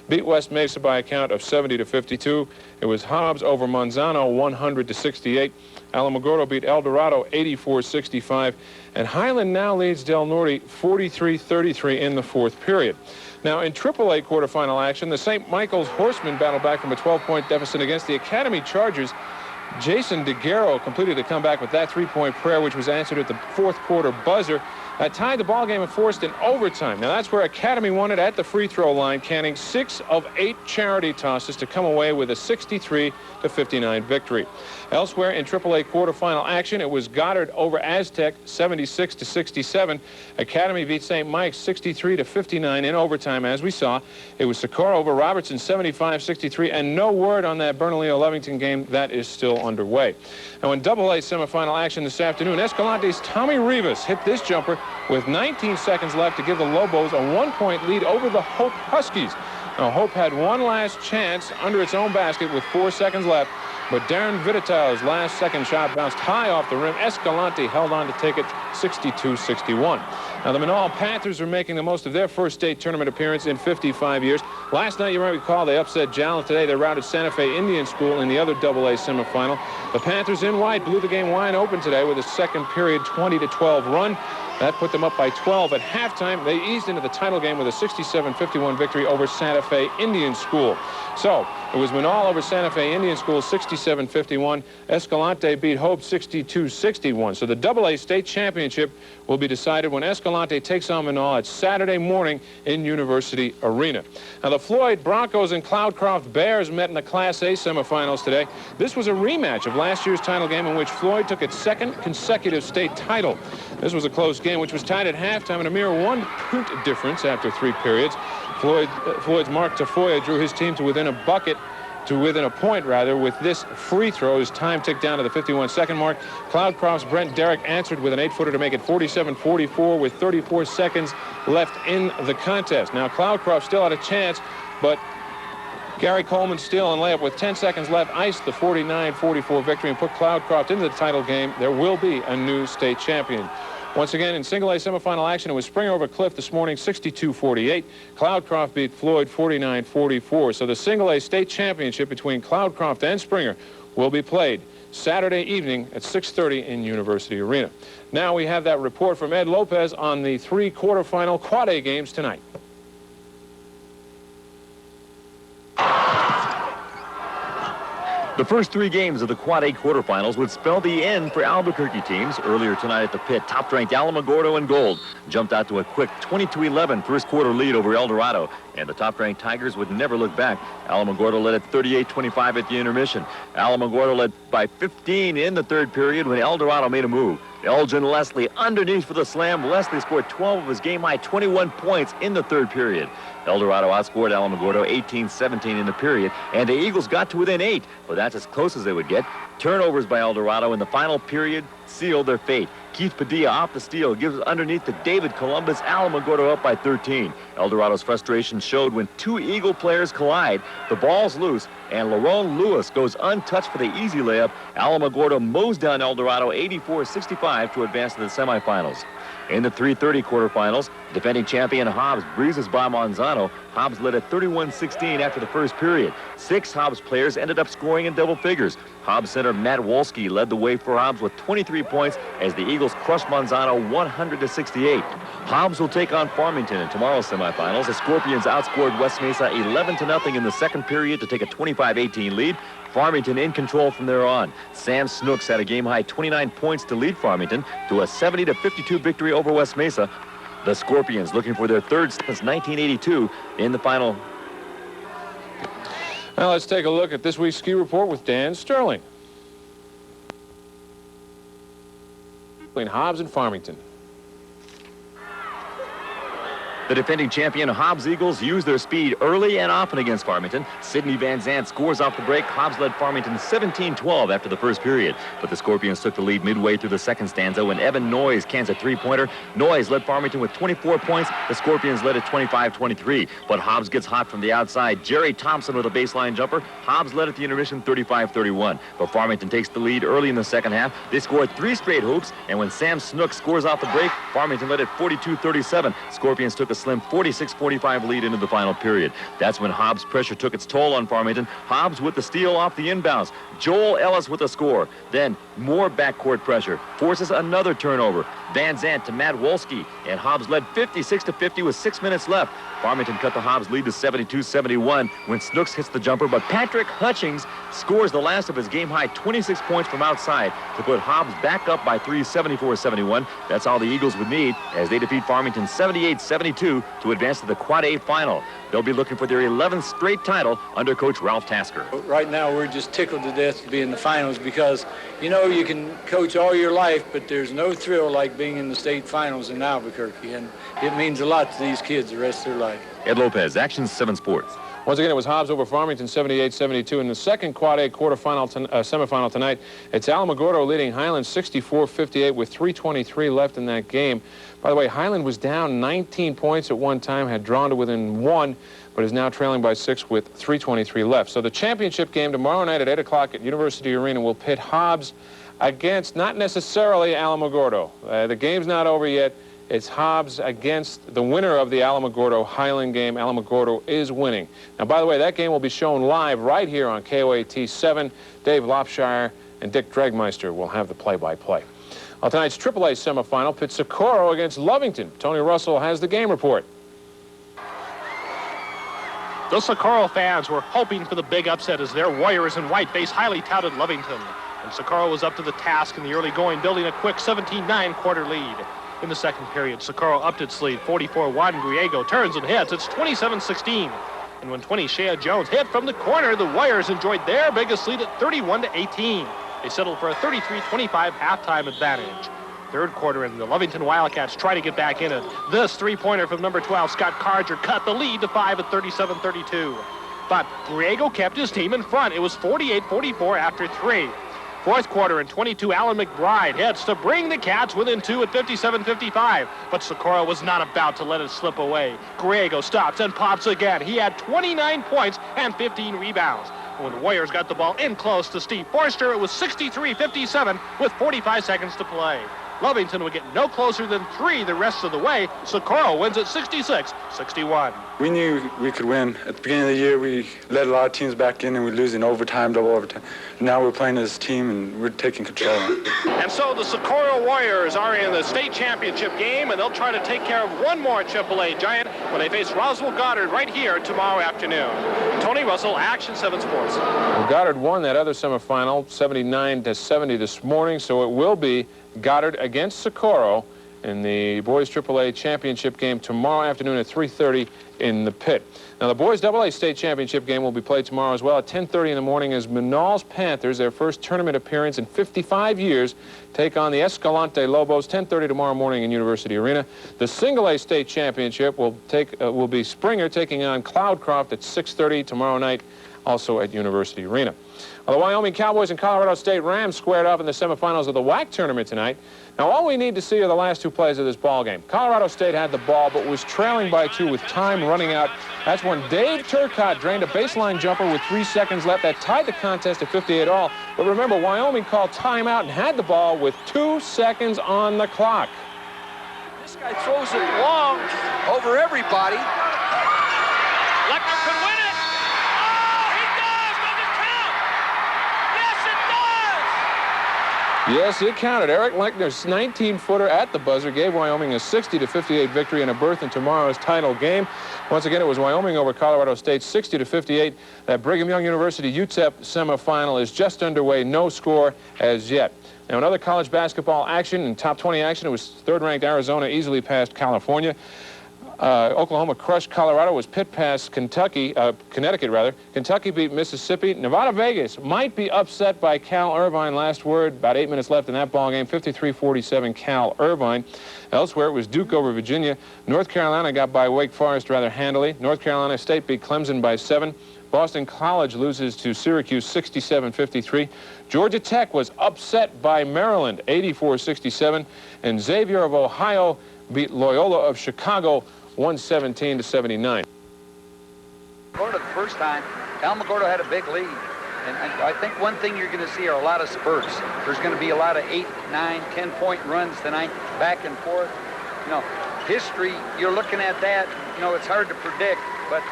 beat West Mesa by a count of 70-52. It was Hobbs over Manzano, 100-68. Alamogordo beat Eldorado 84-65. And Highland now leads Del Norte 43-33 in the fourth period. Now, in AAA quarterfinal action, the St. Michael's Horsemen battled back from a 12-point deficit against the Academy Chargers. Jason DeGuerro completed a comeback with that three-point prayer, which was answered at the fourth quarter buzzer. Tied the ball game and forced in overtime. Now, that's where Academy won it at the free throw line, canning 6 of 8 charity tosses to come away with a 63-59 victory. Elsewhere in AAA quarterfinal action, it was Goddard over AZTEC, 76-67. Academy beat St. Mike's 63-59 in overtime, as we saw. It was Socorro over Robertson, 75-63, and no word on that Bernalillo-Lovington game. That is still underway. Now, in AA semifinal action this afternoon, Escalante's Tommy Rivas hit this jumper with 19 seconds left to give the Lobos a 1-point lead over the Hope Huskies. Now, Hope had one last chance under its own basket with 4 seconds left, but Darren Vitatel's last second shot bounced high off the rim. Escalante held on to take it 62-61. Now, the Manal Panthers are making the most of their first state tournament appearance in 55 years. Last night, you might recall, they upset Jalin. Today, they routed Santa Fe Indian School in the other AA semifinal. The Panthers in white blew the game wide open today with a second period 20-12 run. That put them up by 12 at halftime. They eased into the title game with a 67-51 victory over Santa Fe Indian School. So it was Manal over Santa Fe Indian School, 67-51. Escalante beat Hope 62-61. So the AA state championship will be decided when Escalante takes on Manal at Saturday morning in University Arena. Now, the Floyd Broncos and Cloudcroft Bears met in the Class A semifinals today. This was a rematch of last year's title game in which Floyd took its second consecutive state title. This was a close game, which was tied at halftime in a mere 1-point difference after 3 periods. Floyd's Mark Tafoya drew his team to within a point, with this free throw. His time ticked down to the 51-second mark. Cloudcroft's Brent Derrick answered with an 8-footer to make it 47-44 with 34 seconds left in the contest. Now, Cloudcroft still had a chance, but Gary Coleman steal and layup with 10 seconds left iced the 49-44 victory and put Cloudcroft into the title game. There will be a new state champion. Once again, in single A semifinal action, it was Springer over Cliff this morning, 62-48. Cloudcroft beat Floyd 49-44. So the single A state championship between Cloudcroft and Springer will be played Saturday evening at 6:30 in University Arena. Now we have that report from Ed Lopez on the 3 quarterfinal Quad A games tonight. The first 3 games of the Quad A quarterfinals would spell the end for Albuquerque teams. Earlier tonight at the pit, top-ranked Alamogordo in gold jumped out to a quick 22-11 first quarter lead over Eldorado, and the top-ranked Tigers would never look back. Alamogordo led at 38-25 at the intermission. Alamogordo led by 15 in the third period when Eldorado made a move. Elgin Leslie underneath for the slam. Leslie scored 12 of his game-high 21 points in the third period. Eldorado outscored Alamogordo 18-17 in the period, and the Eagles got to within 8, but that's as close as they would get. Turnovers by Eldorado in the final period sealed their fate. Keith Padilla off the steal gives underneath to David Columbus. Alamogordo up by 13. Eldorado's frustration showed when 2 Eagle players collide. The ball's loose, and Lerone Lewis goes untouched for the easy layup. Alamogordo mows down Eldorado 84-65 to advance to the semifinals. In the 3:30 quarterfinals, defending champion Hobbs breezes by Manzano. Hobbs led at 31-16 after the first period. 6 Hobbs players ended up scoring in double figures. Hobbs center Matt Wolski led the way for Hobbs with 23 points as the Eagles crushed Manzano 100-68. Hobbs will take on Farmington in tomorrow's semifinals. The Scorpions outscored West Mesa 11-0 in the second period to take a 25-18 lead. Farmington in control from there on. Sam Snooks had a game-high 29 points to lead Farmington to a 70-52 victory over West Mesa. The Scorpions looking for their third since 1982 in the final. Now let's take a look at this week's ski report with Dan Sterling. Between Hobbs and Farmington. The defending champion Hobbs Eagles used their speed early and often against Farmington. Sidney Van Zandt scores off the break. Hobbs led Farmington 17-12 after the first period, but the Scorpions took the lead midway through the second stanza when Evan Noyes cans a 3-pointer. Noyes led Farmington with 24 points. The Scorpions led at 25-23, but Hobbs gets hot from the outside. Jerry Thompson with a baseline jumper. Hobbs led at the intermission 35-31, but Farmington takes the lead early in the second half. They scored 3 straight hoops, and when Sam Snook scores off the break, Farmington led at 42-37. Scorpions took a slim 46-45 lead into the final period. That's when Hobbs' pressure took its toll on Farmington. Hobbs with the steal off the inbounds. Joel Ellis with a score. Then more backcourt pressure forces another turnover. Van Zandt to Matt Wolski, and Hobbs led 56-50 with 6 minutes left. Farmington cut the Hobbs lead to 72-71 when Snooks hits the jumper, but Patrick Hutchings scores the last of his game-high 26 points from outside to put Hobbs back up by 3, 74-71. That's all the Eagles would need as they defeat Farmington 78-72 to advance to the Quad A final. They'll be looking for their 11th straight title under Coach Ralph Tasker. Right now, we're just tickled to death to be in the finals because, you know, you can coach all your life, but there's no thrill like being in the state finals in Albuquerque, and it means a lot to these kids the rest of their life. Ed Lopez, Action 7 Sports. Once again, it was Hobbs over Farmington, 78-72. In the second Quad A semifinal tonight, it's Alamogordo leading Highland 64-58 with 3:23 left in that game. By the way, Highland was down 19 points at one time, had drawn to within 1, but is now trailing by 6 with 3:23 left. So the championship game tomorrow night at 8 o'clock at University Arena will pit Hobbs against not necessarily Alamogordo. The game's not over yet. It's Hobbs against the winner of the Alamogordo-Highland game. Alamogordo is winning. Now, by the way, that game will be shown live right here on KOAT 7. Dave Lopshire and Dick Dregmeister will have the play-by-play. Well, tonight's AAA semifinal pits Socorro against Lovington. Tony Russell has the game report. The Socorro fans were hoping for the big upset as their Warriors in white face highly touted Lovington. And Socorro was up to the task in the early going, building a quick 17-9 quarter lead. In the second period, Socorro upped its lead, 44-1. Griego turns and hits. It's 27-16. And when 20 Shea Jones hit from the corner, the Warriors enjoyed their biggest lead at 31-18. They settled for a 33-25 halftime advantage. Third quarter, and the Lovington Wildcats try to get back in it. This three-pointer from number 12, Scott Carger, cut the lead to 5 at 37-32. But Griego kept his team in front. It was 48-44 after 3. Fourth quarter and 22, Alan McBride hits to bring the Cats within 2 at 57-55. But Socorro was not about to let it slip away. Griego stops and pops again. He had 29 points and 15 rebounds. When the Warriors got the ball in close to Steve Forster, it was 63-57 with 45 seconds to play. Lovington would get no closer than 3 the rest of the way. Socorro wins at 66-61. We knew we could win. At the beginning of the year, we led a lot of teams back in, and we lose in overtime, double overtime. Now we're playing as a team, and we're taking control. And so the Socorro Warriors are in the state championship game, and they'll try to take care of one more AAA giant when they face Roswell Goddard right here tomorrow afternoon. Tony Russell, Action 7 Sports. Well, Goddard won that other semifinal, 79-70 this morning, so it will be Goddard against Socorro in the boys AAA championship game tomorrow afternoon at 3:30 in the pit. Now, the boys AA state championship game will be played tomorrow as well at 10:30 in the morning as Manal's Panthers, their first tournament appearance in 55 years, take on the Escalante Lobos, 10:30 tomorrow morning in University Arena. The single A state championship will be Springer taking on Cloudcroft at 6:30 tomorrow night, also at University Arena. Well, the Wyoming Cowboys and Colorado State Rams squared off in the semifinals of the WAC tournament tonight. Now, all we need to see are the last 2 plays of this ball game. Colorado State had the ball, but was trailing by 2 with time running out. That's when Dave Turcotte drained a baseline jumper with 3 seconds left. That tied the contest at 58 all. But remember, Wyoming called timeout and had the ball with 2 seconds on the clock. This guy throws it long over everybody. Leckner could win it. Oh, he does. Does it count? Yes, it does. Yes, it counted. Eric Leckner's 19-footer at the buzzer gave Wyoming a 60-58 victory and a berth in tomorrow's title game. Once again, it was Wyoming over Colorado State, 60-58. That Brigham Young University UTEP semifinal is just underway. No score as yet. Now, another college basketball action and top 20 action. It was third-ranked Arizona easily passed California. Oklahoma crushed Colorado. Was Pitt passed Connecticut rather. Kentucky beat Mississippi. Nevada Vegas might be upset by Cal Irvine. Last word, about 8 minutes left in that ball game. 53-47 Cal Irvine. Elsewhere, it was Duke over Virginia. North Carolina got by Wake Forest rather handily. North Carolina State beat Clemson by 7. Boston College loses to Syracuse 67-53. Georgia Tech was upset by Maryland 84-67. And Xavier of Ohio beat Loyola of Chicago 117-79. For the first time, Alamogordo had a big lead. And I think one thing you're going to see are a lot of spurts. There's going to be a lot of 8, 9, 10-point runs tonight, back and forth. You know, history, you're looking at that, you know, it's hard to predict, but